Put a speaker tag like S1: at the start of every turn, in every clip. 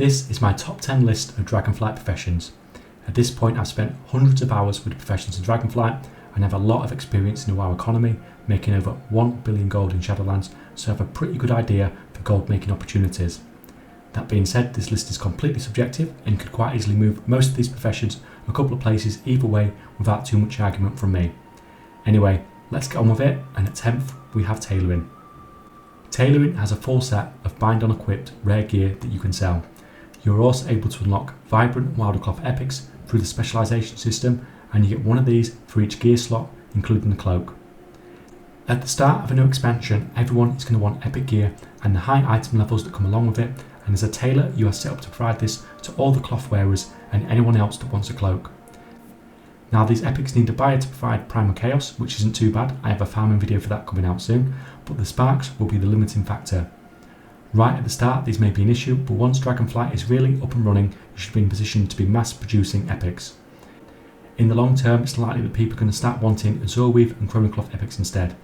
S1: This is my top 10 list of Dragonflight professions. At this point I've spent hundreds of hours with the professions in Dragonflight and have a lot of experience in the WoW economy, making over 1 billion gold in Shadowlands, so I have a pretty good idea for gold making opportunities. That being said, this list is completely subjective and could quite easily move most of these professions a couple of places either way without too much argument from me. Anyway, let's get on with it, and at 10th we have Tailoring. Tailoring has a full set of bind on equipped rare gear that you can sell. You are also able to unlock vibrant Wildercloth epics through the specialisation system, and you get one of these for each gear slot, including the cloak. At the start of a new expansion, everyone is going to want epic gear and the high item levels that come along with it, and as a tailor you are set up to provide this to all the cloth wearers and anyone else that wants a cloak. Now these epics need a buyer to provide primal chaos, which isn't too bad. I have a farming video for that coming out soon, but the sparks will be the limiting factor. Right at the start these may be an issue, but once Dragonflight is really up and running, you should be in position to be mass producing epics. In the long term, it's likely that people are going to start wanting Azure Weave and Chronocloth epics instead.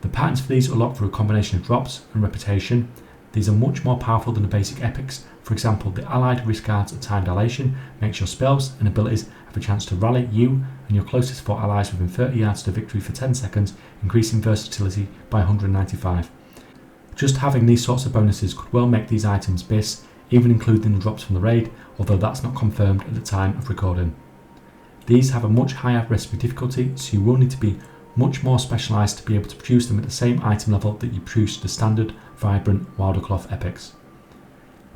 S1: The patterns for these are locked through a combination of drops and reputation. These are much more powerful than the basic epics. For example, the allied risk cards of time dilation makes your spells and abilities have a chance to rally you and your closest 4 allies within 30 yards to victory for 10 seconds, increasing versatility by 195. Just having these sorts of bonuses could well make these items BIS, even including the drops from the raid, although that's not confirmed at the time of recording. These have a much higher recipe difficulty, so you will need to be much more specialised to be able to produce them at the same item level that you produce the standard vibrant Wildercloth epics.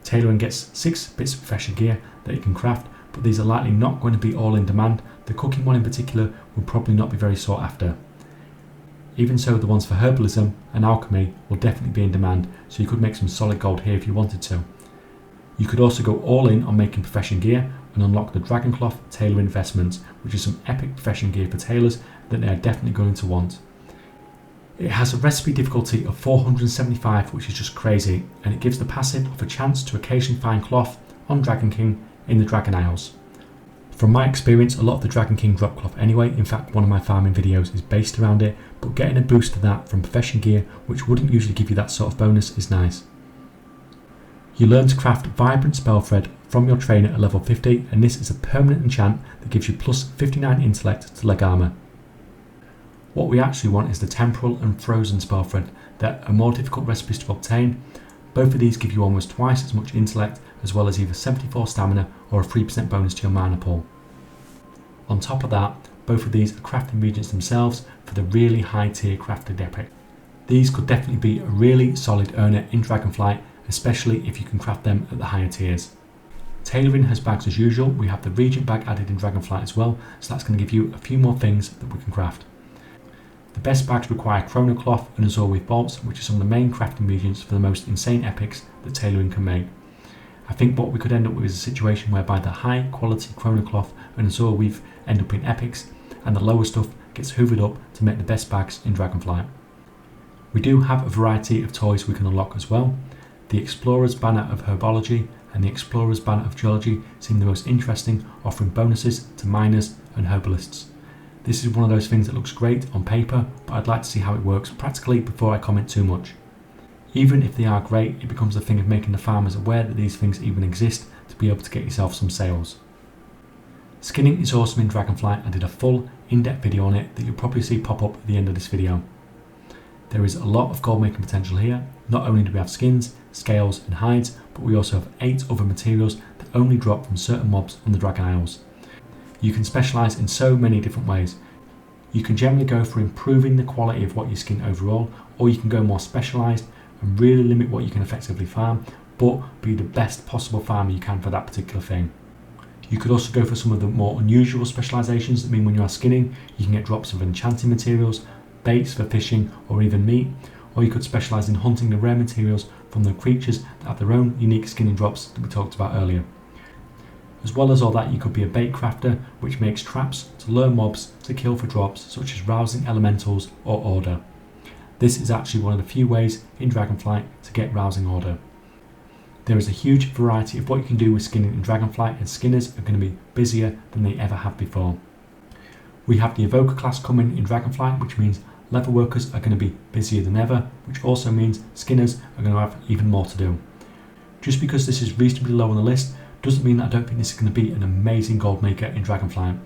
S1: Tailoring gets 6 bits of profession gear that you can craft, but these are likely not going to be all in demand. The cooking one in particular will probably not be very sought after. Even so, the ones for Herbalism and Alchemy will definitely be in demand, so you could make some solid gold here if you wanted to. You could also go all in on making profession gear and unlock the Dragoncloth Tailor Investments, which is some epic profession gear for tailors that they are definitely going to want. It has a recipe difficulty of 475, which is just crazy, and it gives the passive of a chance to occasionally find cloth on Dragon King in the Dragon Isles. From my experience, a lot of the Dragon King drop cloth anyway. In fact, one of my farming videos is based around it, but getting a boost to that from profession gear, which wouldn't usually give you that sort of bonus, is nice. You learn to craft Vibrant Spell Thread from your trainer at level 50, and this is a permanent enchant that gives you plus 59 intellect to leg armour. What we actually want is the Temporal and Frozen Spell Thread that are more difficult recipes to obtain. Both of these give you almost twice as much intellect, as well as either 74 stamina or a 3% bonus to your mana pool. On top of that, both of these are crafting regions themselves for the really high tier crafted epic. These could definitely be a really solid earner in Dragonflight, especially if you can craft them at the higher tiers. Tailoring has bags as usual. We have the Regent bag added in Dragonflight as well, so that's going to give you a few more things that we can craft. The best bags require Chronocloth and Azure Weave bolts, which are some of the main crafting regions for the most insane epics that Tailoring can make. I think what we could end up with is a situation whereby the high quality Chronocloth and Azure Weave end up in epics, and the lower stuff gets hoovered up to make the best bags in Dragonflight. We do have a variety of toys we can unlock as well. The Explorer's Banner of Herbology and the Explorer's Banner of Geology seem the most interesting, offering bonuses to miners and herbalists. This is one of those things that looks great on paper, but I'd like to see how it works practically before I comment too much. Even if they are great, it becomes a thing of making the farmers aware that these things even exist to be able to get yourself some sales. Skinning is awesome in Dragonflight. I did a full in-depth video on it that you'll probably see pop up at the end of this video. There is a lot of gold making potential here. Not only do we have skins, scales and hides, but we also have 8 other materials that only drop from certain mobs on the Dragon Isles. You can specialise in so many different ways. You can generally go for improving the quality of what you skin overall, or you can go more specialised and really limit what you can effectively farm, but be the best possible farmer you can for that particular thing. You could also go for some of the more unusual specialisations that mean when you are skinning, you can get drops of enchanting materials, baits for fishing or even meat, or you could specialise in hunting the rare materials from the creatures that have their own unique skinning drops that we talked about earlier. As well as all that, you could be a bait crafter, which makes traps to lure mobs to kill for drops such as rousing elementals or order. This is actually one of the few ways in Dragonflight to get rousing order. There is a huge variety of what you can do with skinning in Dragonflight, and skinners are going to be busier than they ever have before. We have the Evoker class coming in Dragonflight, which means Leatherworkers are going to be busier than ever, which also means skinners are going to have even more to do. Just because this is reasonably low on the list doesn't mean that I don't think this is going to be an amazing gold maker in Dragonflight.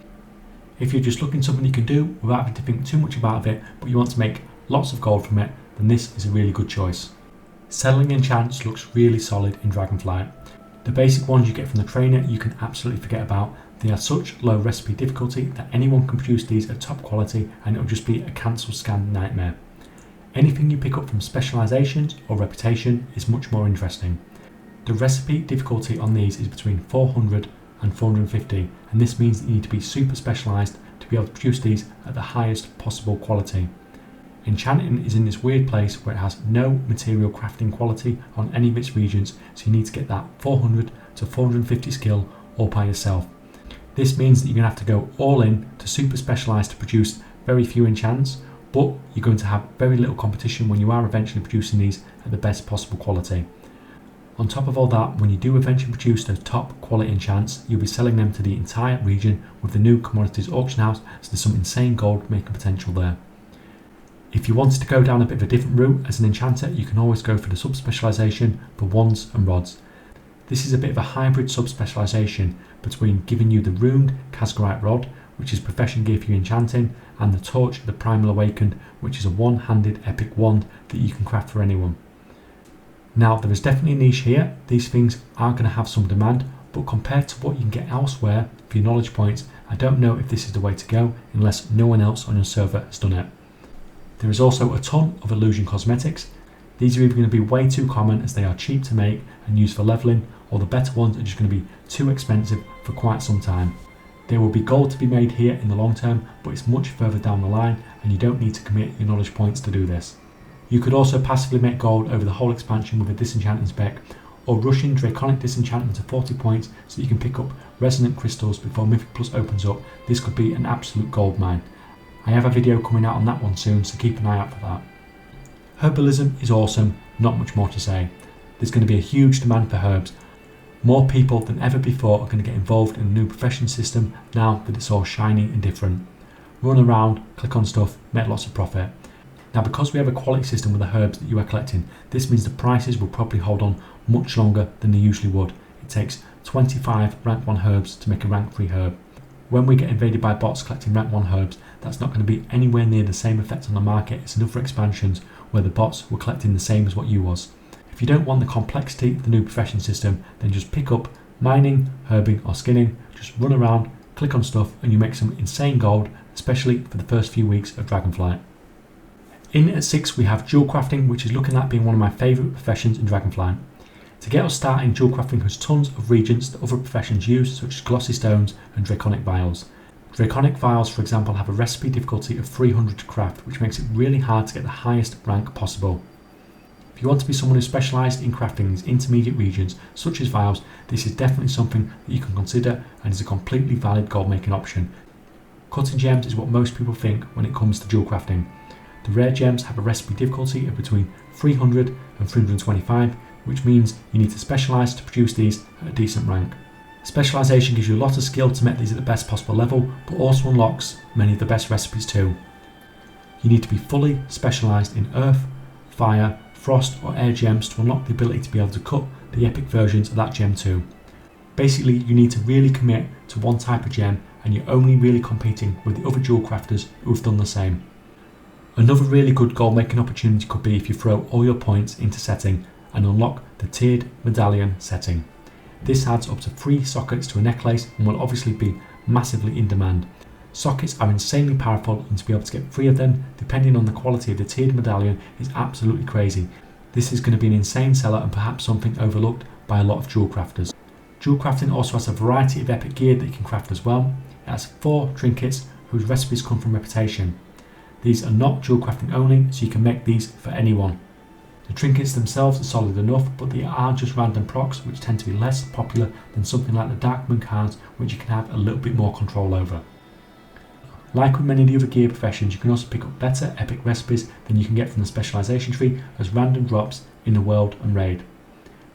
S1: If you're just looking for something you can do without having to think too much about it, but you want to make lots of gold from it, then this is a really good choice. Settling enchants looks really solid in Dragonflight. The basic ones you get from the trainer you can absolutely forget about. They are such low recipe difficulty that anyone can produce these at top quality and it'll just be a cancel scan nightmare. Anything you pick up from specializations or reputation is much more interesting. The recipe difficulty on these is between 400 and 450, and this means that you need to be super specialized to be able to produce these at the highest possible quality. Enchanting is in this weird place where it has no material crafting quality on any of its regions, so you need to get that 400 to 450 skill all by yourself. This means that you're going to have to go all in to super specialise to produce very few enchants, but you're going to have very little competition when you are eventually producing these at the best possible quality. On top of all that, when you do eventually produce those top quality enchants, you'll be selling them to the entire region with the new commodities auction house, so there's some insane gold making potential there. If you wanted to go down a bit of a different route as an enchanter, you can always go for the sub-specialisation for wands and rods. This is a bit of a hybrid sub-specialisation between giving you the runed Kazgarite rod, which is profession gear for your enchanting, and the torch of the Primal Awakened, which is a one-handed epic wand that you can craft for anyone. Now, there is definitely a niche here. These things are going to have some demand, but compared to what you can get elsewhere for your knowledge points, I don't know if this is the way to go unless no one else on your server has done it. There is also a ton of illusion cosmetics. These are either going to be way too common as they are cheap to make and used for leveling, or the better ones are just going to be too expensive for quite some time. There will be gold to be made here in the long term, but it's much further down the line and you don't need to commit your knowledge points to do this. You could also passively make gold over the whole expansion with a disenchanting spec, or rushing Draconic Disenchantment to 40 points so you can pick up resonant crystals before Mythic Plus opens up. This could be an absolute gold mine. I have a video coming out on that one soon, so keep an eye out for that. Herbalism is awesome, not much more to say. There's going to be a huge demand for herbs. More people than ever before are going to get involved in the new profession system now that it's all shiny and different. Run around, click on stuff, make lots of profit. Now, because we have a quality system with the herbs that you are collecting, this means the prices will probably hold on much longer than they usually would. It takes 25 rank 1 herbs to make a rank 3 herb. When we get invaded by bots collecting rank 1 herbs, that's not going to be anywhere near the same effect on the market as in other expansions where the bots were collecting the same as what you was. If you don't want the complexity of the new profession system, then just pick up mining, herbing or skinning, just run around, click on stuff and you make some insane gold, especially for the first few weeks of Dragonflight. In at 6 we have Jewelcrafting, which is looking like being one of my favourite professions in Dragonflight. To get us started, Jewelcrafting has tons of regents that other professions use, such as glossy stones and draconic vials. Draconic vials, for example, have a recipe difficulty of 300 to craft, which makes it really hard to get the highest rank possible. If you want to be someone who's specialised in crafting these intermediate regions, such as vials, this is definitely something that you can consider and is a completely valid gold making option. Cutting gems is what most people think when it comes to Jewelcrafting. The rare gems have a recipe difficulty of between 300 and 325, which means you need to specialise to produce these at a decent rank. Specialisation gives you a lot of skill to make these at the best possible level, but also unlocks many of the best recipes too. You need to be fully specialised in earth, fire, frost or air gems to unlock the ability to be able to cut the epic versions of that gem too. Basically, you need to really commit to one type of gem and you're only really competing with the other jewel crafters who have done the same. Another really good gold making opportunity could be if you throw all your points into setting and unlock the tiered medallion setting. This adds up to 3 sockets to a necklace and will obviously be massively in demand. Sockets are insanely powerful and to be able to get 3 of them, depending on the quality of the tiered medallion, is absolutely crazy. This is going to be an insane seller and perhaps something overlooked by a lot of jewel crafters. Jewelcrafting also has a variety of epic gear that you can craft as well. It has 4 trinkets whose recipes come from reputation. These are not Jewelcrafting only, so you can make these for anyone. The trinkets themselves are solid enough, but they are just random procs which tend to be less popular than something like the Dark Moon cards, which you can have a little bit more control over. Like with many of the other gear professions, you can also pick up better epic recipes than you can get from the specialisation tree as random drops in the world and raid.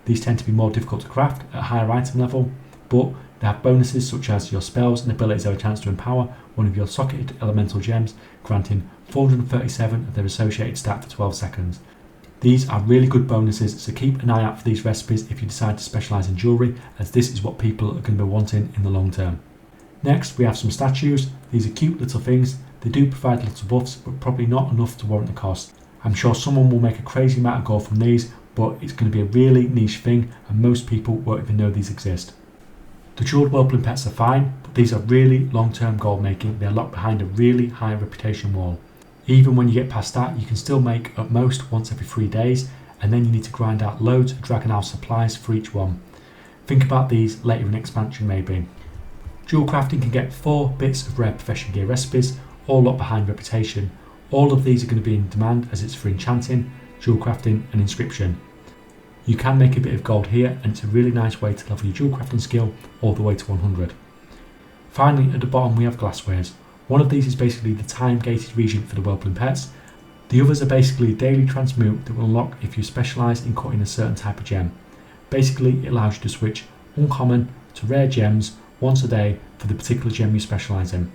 S1: These tend to be more difficult to craft at a higher item level, but they have bonuses such as your spells and abilities have a chance to empower one of your socketed elemental gems, granting 437 of their associated stat for 12 seconds. These are really good bonuses, so keep an eye out for these recipes if you decide to specialise in jewellery, as this is what people are going to be wanting in the long term. Next we have some statues. These are cute little things. They do provide little buffs, but probably not enough to warrant the cost. I'm sure someone will make a crazy amount of gold from these, but it's going to be a really niche thing and most people won't even know these exist. The jewelled whelpling pets are fine, but these are really long-term gold making. They are locked behind a really high reputation wall. Even when you get past that, you can still make at most once every 3 days, and then you need to grind out loads of Dragon House supplies for each one. Think about these later in expansion maybe. Jewelcrafting can get 4 bits of rare profession gear recipes, all locked behind reputation. All of these are going to be in demand as it's for Enchanting, Jewelcrafting and Inscription. You can make a bit of gold here, and it's a really nice way to level your jewelcrafting skill all the way to 100. Finally, at the bottom we have glasswares. One of these is basically the time-gated region for the whelpling pets. The others are basically a daily transmute that will unlock if you specialise in cutting a certain type of gem. Basically, it allows you to switch uncommon to rare gems once a day for the particular gem you specialise in.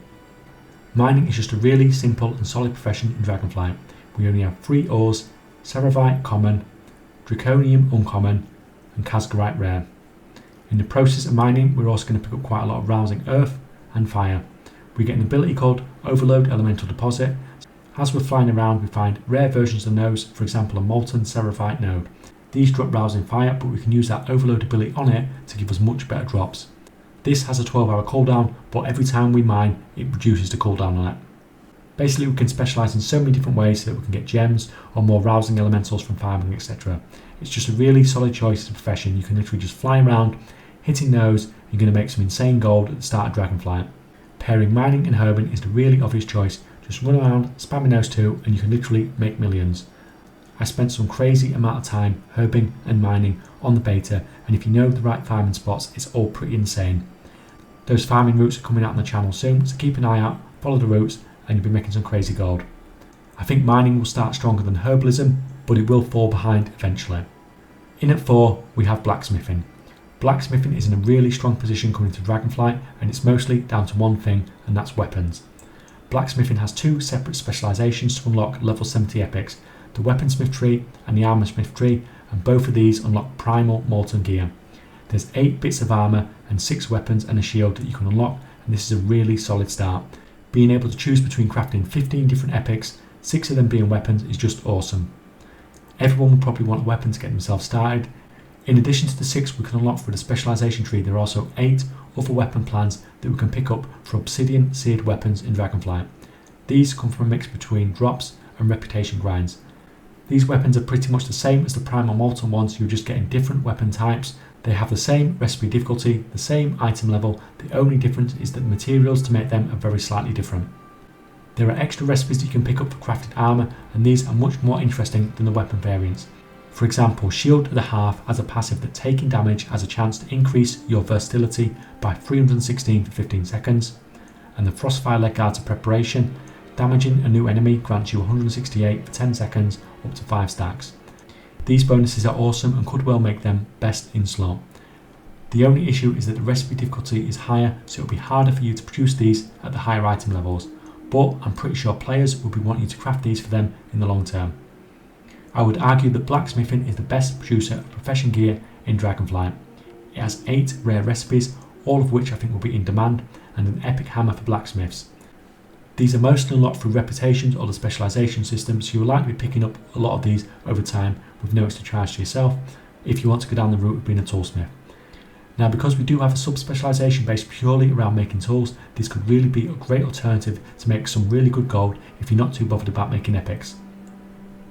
S1: Mining is just a really simple and solid profession in Dragonflight. We only have 3 ores: Ceravite common, Draconium uncommon and Casgarite rare. In the process of mining, we're also going to pick up quite a lot of rousing earth and fire. We get an ability called Overload Elemental Deposit. As we're flying around, we find rare versions of those, for example a molten Ceravite node. These drop rousing fire, but we can use that overload ability on it to give us much better drops. This has a 12-hour cooldown, but every time we mine, it reduces the cooldown on it. Basically, we can specialise in so many different ways so that we can get gems or more rousing elementals from farming, etc. It's just a really solid choice as a profession. You can literally just fly around, hitting those, you're going to make some insane gold at the start of Dragonflight. Pairing mining and herbing is the really obvious choice. Just run around, spamming those two, and you can literally make millions. I spent some crazy amount of time herbing and mining on the beta, and if you know the right farming spots, it's all pretty insane. Those farming routes are coming out on the channel soon, so keep an eye out, follow the routes, and you'll be making some crazy gold. I think mining will start stronger than herbalism, but it will fall behind eventually. In at 4, we have blacksmithing. Blacksmithing is in a really strong position coming to Dragonflight, and it's mostly down to one thing, and that's weapons. Blacksmithing has 2 separate specialisations to unlock level 70 epics, the weaponsmith tree and the armoursmith tree, and both of these unlock primal molten gear. There's 8 bits of armour and 6 weapons and a shield that you can unlock, and this is a really solid start. Being able to choose between crafting 15 different epics, 6 of them being weapons, is just awesome. Everyone will probably want a weapon to get themselves started. In addition to the 6 we can unlock through the specialisation tree, there are also 8 other weapon plans that we can pick up for obsidian seared weapons in Dragonflight. These come from a mix between drops and reputation grinds. These weapons are pretty much the same as the primal molten ones, you're just getting different weapon types. They have the same recipe difficulty, the same item level, the only difference is that the materials to make them are very slightly different. There are extra recipes that you can pick up for crafted armour, and these are much more interesting than the weapon variants. For example, Shield at the Half has a passive that taking damage has a chance to increase your versatility by 316 for 15 seconds, and the Frostfire Leg Guards of Preparation, damaging a new enemy grants you 168 for 10 seconds up to 5 stacks. These bonuses are awesome and could well make them best in slot. The only issue is that the recipe difficulty is higher, so it will be harder for you to produce these at the higher item levels, but I'm pretty sure players will be wanting you to craft these for them in the long term. I would argue that blacksmithing is the best producer of profession gear in Dragonflight. It has 8 rare recipes, all of which I think will be in demand, and an epic hammer for blacksmiths. These are mostly unlocked through reputations or the specialisation system, so you'll likely be picking up a lot of these over time with no extra charge to yourself if you want to go down the route of being a toolsmith. Now, because we do have a sub-specialisation based purely around making tools, this could really be a great alternative to make some really good gold if you're not too bothered about making epics.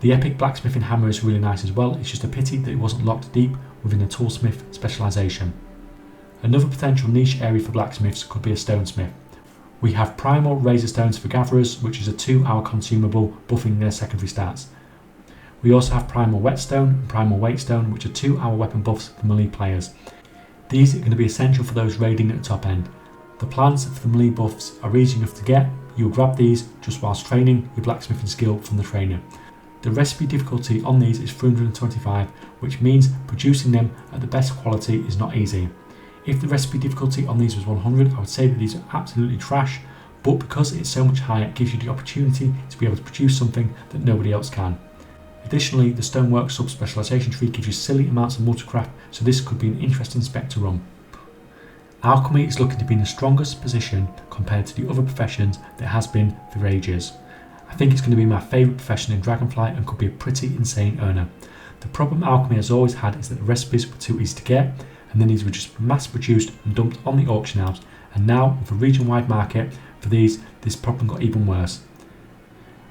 S1: The epic blacksmithing hammer is really nice as well, it's just a pity that it wasn't locked deep within a toolsmith specialisation. Another potential niche area for blacksmiths could be a stonesmith. We have primal razor stones for gatherers, which is a 2-hour consumable, buffing their secondary stats. We also have primal whetstone and primal weightstone, which are 2-hour weapon buffs for melee players. These are going to be essential for those raiding at the top end. The plans for the melee buffs are easy enough to get, you'll grab these just whilst training your blacksmithing skill from the trainer. The recipe difficulty on these is 325, which means producing them at the best quality is not easy. If the recipe difficulty on these was 100, I would say that these are absolutely trash, but because it's so much higher, it gives you the opportunity to be able to produce something that nobody else can. Additionally, the stonework sub-specialisation tree gives you silly amounts of multicraft, so this could be an interesting spec to run. Alchemy is looking to be in the strongest position compared to the other professions that it has been for ages. I think it's going to be my favourite profession in Dragonflight and could be a pretty insane earner. The problem Alchemy has always had is that the recipes were too easy to get, and then these were just mass produced and dumped on the auction house, and now with a region-wide market for these, this problem got even worse.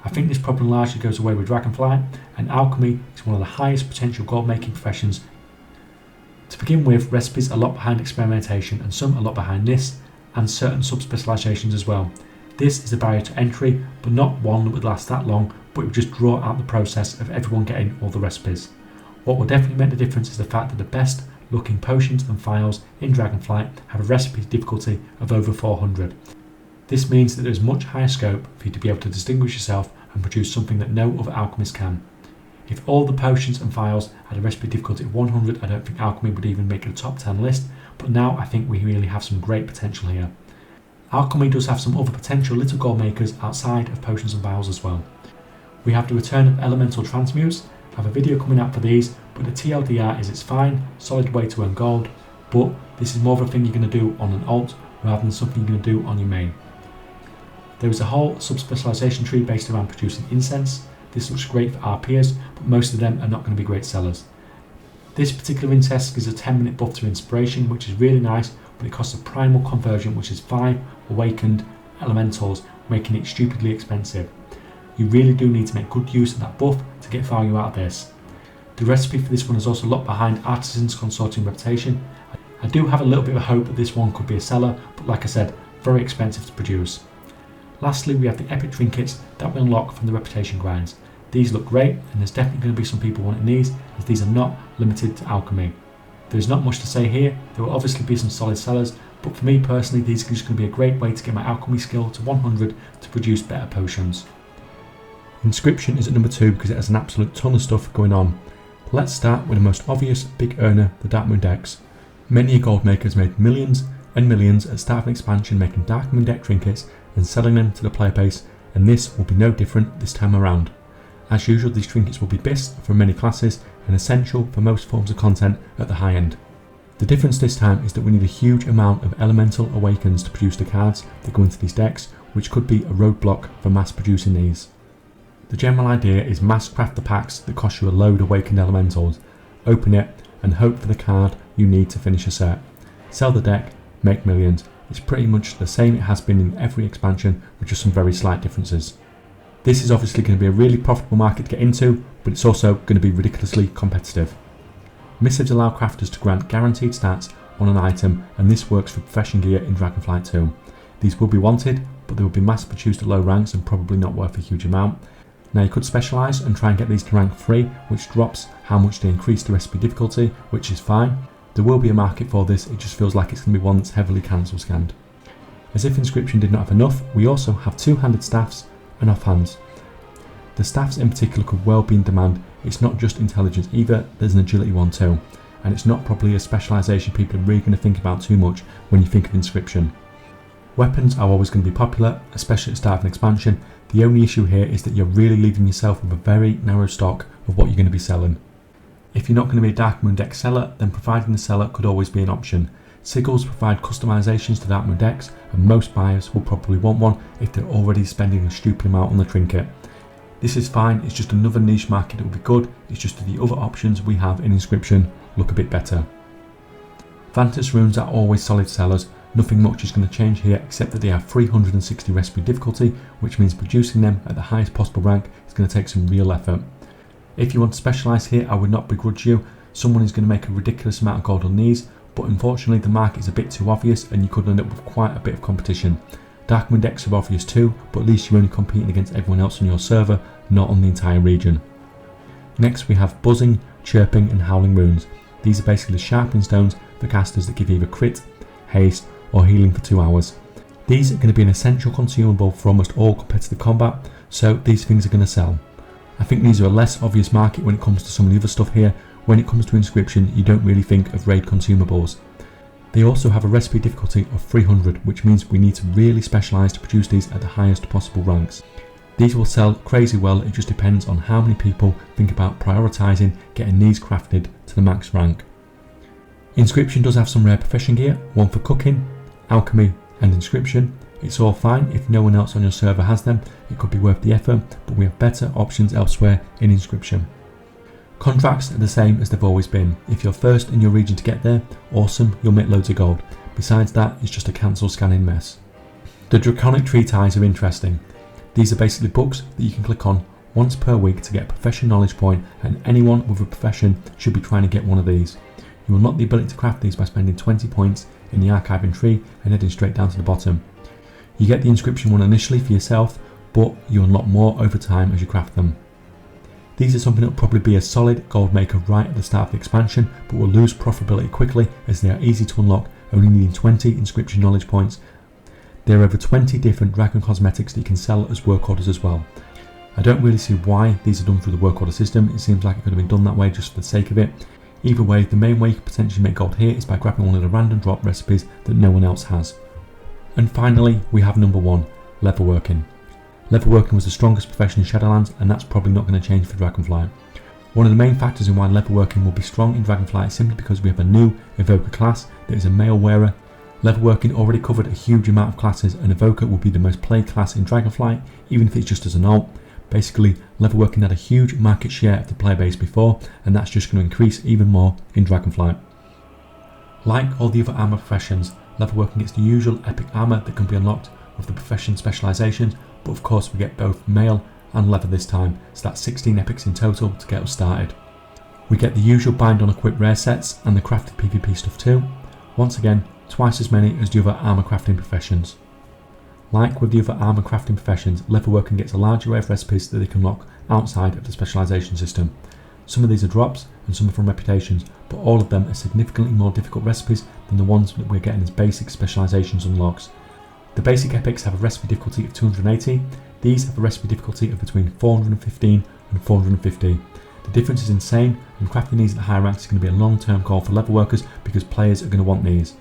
S1: I think this problem largely goes away with Dragonflight, and Alchemy is one of the highest potential gold making professions. To begin with, recipes are a lot behind experimentation and some a lot behind this, and certain sub-specialisations as well. This is a barrier to entry, but not one that would last that long, but it would just draw out the process of everyone getting all the recipes. What will definitely make the difference is the fact that the best looking potions and files in Dragonflight have a recipe difficulty of over 400. This means that there is much higher scope for you to be able to distinguish yourself and produce something that no other alchemist can. If all the potions and files had a recipe difficulty of 100, I don't think Alchemy would even make a top 10 list, but now I think we really have some great potential here. Alchemy does have some other potential little gold makers outside of potions and vials as well. We have the return of elemental transmutes. I have a video coming out for these, but the TLDR is it's fine, solid way to earn gold, but this is more of a thing you're going to do on an alt rather than something you're going to do on your main. There is a whole sub-specialisation tree based around producing incense. This looks great for RPers, but most of them are not going to be great sellers. This particular incense gives a 10-minute buff to inspiration, which is really nice, but it costs a primal conversion, which is 5 awakened elementals, making it stupidly expensive. You really do need to make good use of that buff to get value out of this. The recipe for this one is also a lot behind Artisans Consortium reputation. I do have a little bit of hope that this one could be a seller, but like I said, very expensive to produce. Lastly, we have the epic trinkets that we unlock from the reputation grinds. These look great, and there's definitely going to be some people wanting these, as these are not limited to alchemy. There's not much to say here. There will obviously be some solid sellers, but for me personally, these are just going to be a great way to get my alchemy skill to 100 to produce better potions. Inscription is at number 2 because it has an absolute ton of stuff going on. Let's start with the most obvious big earner, the Darkmoon decks. Many gold makers made millions and millions at start of an expansion making Darkmoon deck trinkets and selling them to the player base, and this will be no different this time around. As usual, these trinkets will be best for many classes and essential for most forms of content at the high end. The difference this time is that we need a huge amount of elemental awakens to produce the cards that go into these decks, which could be a roadblock for mass producing these. The general idea is mass craft the packs that cost you a load of awakened elementals, open it and hope for the card you need to finish a set. Sell the deck, make millions. It's pretty much the same it has been in every expansion with just some very slight differences. This is obviously going to be a really profitable market to get into, but it's also going to be ridiculously competitive. Missives allow crafters to grant guaranteed stats on an item, and this works for profession gear in Dragonflight 2. These will be wanted, but they will be mass produced at low ranks and probably not worth a huge amount. Now you could specialise and try and get these to rank 3, which drops how much they increase the recipe difficulty, which is fine. There will be a market for this, it just feels like it's going to be one that's heavily cancel scanned. As if Inscription did not have enough, we also have two-handed staffs and offhands. The staffs in particular could well be in demand. It's not just intelligence either, there's an agility one too, and it's not probably a specialisation people are really going to think about too much when you think of Inscription. Weapons are always going to be popular, especially at the start of an expansion. The only issue here is that you're really leaving yourself with a very narrow stock of what you're going to be selling. If you're not going to be a Darkmoon deck seller, then providing the seller could always be an option. Sigils provide customisations to Darkmoon decks, and most buyers will probably want one if they're already spending a stupid amount on the trinket. This is fine, it's just another niche market that will be good, it's just that the other options we have in Inscription look a bit better. Vantus runes are always solid sellers. Nothing much is going to change here except that they have 360 recipe difficulty, which means producing them at the highest possible rank is going to take some real effort. If you want to specialise here, I would not begrudge you. Someone is going to make a ridiculous amount of gold on these, but unfortunately the market is a bit too obvious and you could end up with quite a bit of competition. Darkmoon decks are obvious too, but at least you're only competing against everyone else on your server, not on the entire region. Next we have Buzzing, Chirping and Howling runes. These are basically the sharpening stones for casters that give either crit, haste or healing for 2 hours. These are going to be an essential consumable for almost all competitive combat, so these things are going to sell. I think these are a less obvious market when it comes to some of the other stuff here. When it comes to Inscription, you don't really think of raid consumables. They also have a recipe difficulty of 300, which means we need to really specialise to produce these at the highest possible ranks. These will sell crazy well, it just depends on how many people think about prioritising getting these crafted to the max rank. Inscription does have some rare profession gear, one for cooking, alchemy and inscription. It's all fine, if no one else on your server has them, it could be worth the effort, but we have better options elsewhere in inscription. Contracts are the same as they've always been. If you're first in your region to get there, awesome, you'll make loads of gold. Besides that, it's just a cancel scanning mess. The Draconic Tree Ties are interesting. These are basically books that you can click on once per week to get a profession knowledge point, and anyone with a profession should be trying to get one of these. You will unlock the ability to craft these by spending 20 points in the archiving tree and heading straight down to the bottom. You get the inscription one initially for yourself, but you unlock more over time as you craft them. These are something that will probably be a solid gold maker right at the start of the expansion, but will lose profitability quickly as they are easy to unlock, only needing 20 inscription knowledge points. There are over 20 different dragon cosmetics that you can sell as work orders as well. I don't really see why these are done through the work order system, it seems like it could have been done that way just for the sake of it. Either way, the main way you could potentially make gold here is by grabbing one of the random drop recipes that no one else has. And finally, we have number 1, Leatherworking. Leatherworking was the strongest profession in Shadowlands, and that's probably not going to change for Dragonflight. One of the main factors in why Leatherworking will be strong in Dragonflight is simply because we have a new Evoker class that is a male wearer. Leatherworking already covered a huge amount of classes, and Evoker will be the most played class in Dragonflight, even if it's just as an alt. Basically, Leatherworking had a huge market share of the player base before, and that's just going to increase even more in Dragonflight. Like all the other armour professions, Leatherworking gets the usual epic armour that can be unlocked with the profession specialisations, but of course we get both mail and leather this time, so that's 16 epics in total to get us started. We get the usual bind on equip rare sets and the crafted PvP stuff too, once again twice as many as the other armour crafting professions. Like with the other armour crafting professions, Leatherworking gets a large array of recipes that they can unlock outside of the specialisation system. Some of these are drops and some are from reputations, but all of them are significantly more difficult recipes than the ones that we're getting as basic specialisations unlocks. The basic epics have a recipe difficulty of 280, these have a recipe difficulty of between 415 and 450. The difference is insane, and crafting these at the higher ranks is going to be a long-term goal for Leatherworkers because players are going to want these.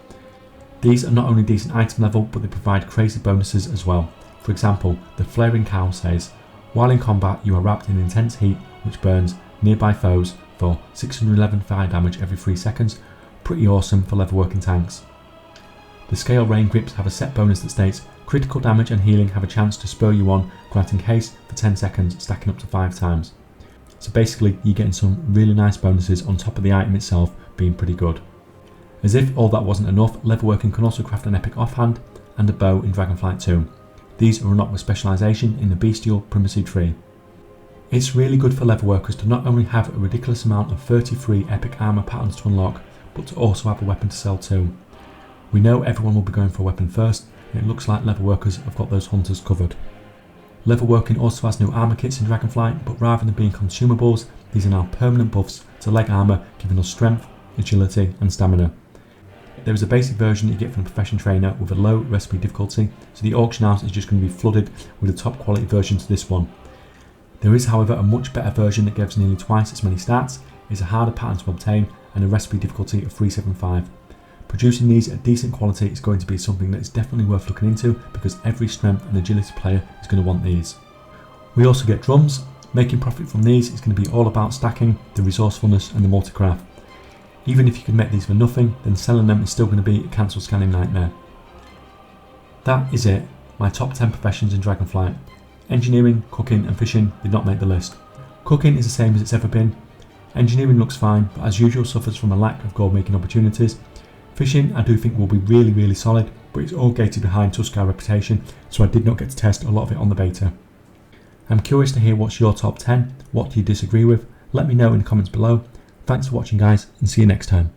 S1: These are not only decent item level, but they provide crazy bonuses as well. For example, the Flaring Cow says, while in combat you are wrapped in intense heat which burns nearby foes for 611 fire damage every 3 seconds. Pretty awesome for leatherworking tanks. The Scale Rain Grips have a set bonus that states, critical damage and healing have a chance to spur you on, granting haste for 10 seconds, stacking up to 5 times. So basically you're getting some really nice bonuses on top of the item itself being pretty good. As if all that wasn't enough, Leatherworking can also craft an epic offhand and a bow in Dragonflight 2. These are unlocked with specialisation in the Bestial Primacy tree. It's really good for leatherworkers to not only have a ridiculous amount of 33 epic armour patterns to unlock, but to also have a weapon to sell too. We know everyone will be going for a weapon first, and it looks like leatherworkers have got those hunters covered. Leatherworking also has new armour kits in Dragonflight, but rather than being consumables, these are now permanent buffs to leg armour, giving us strength, agility and stamina. There is a basic version that you get from the profession trainer with a low recipe difficulty, so the auction house is just going to be flooded with the top quality version to this one. There is however a much better version that gives nearly twice as many stats, is a harder pattern to obtain and a recipe difficulty of 375. Producing these at decent quality is going to be something that is definitely worth looking into because every strength and agility player is going to want these. We also get drums. Making profit from these is going to be all about stacking, the resourcefulness and the multi-craft. Even if you can make these for nothing, then selling them is still going to be a cancel scanning nightmare. That is it, my top 10 professions in Dragonflight. Engineering, cooking and fishing did not make the list. Cooking is the same as it's ever been. Engineering looks fine, but as usual suffers from a lack of gold making opportunities. Fishing I do think will be really solid, but it's all gated behind Tuskarr reputation, so I did not get to test a lot of it on the beta. I'm curious to hear what's your top 10, what do you disagree with, let me know in the comments below. Thanks for watching guys, and see you next time.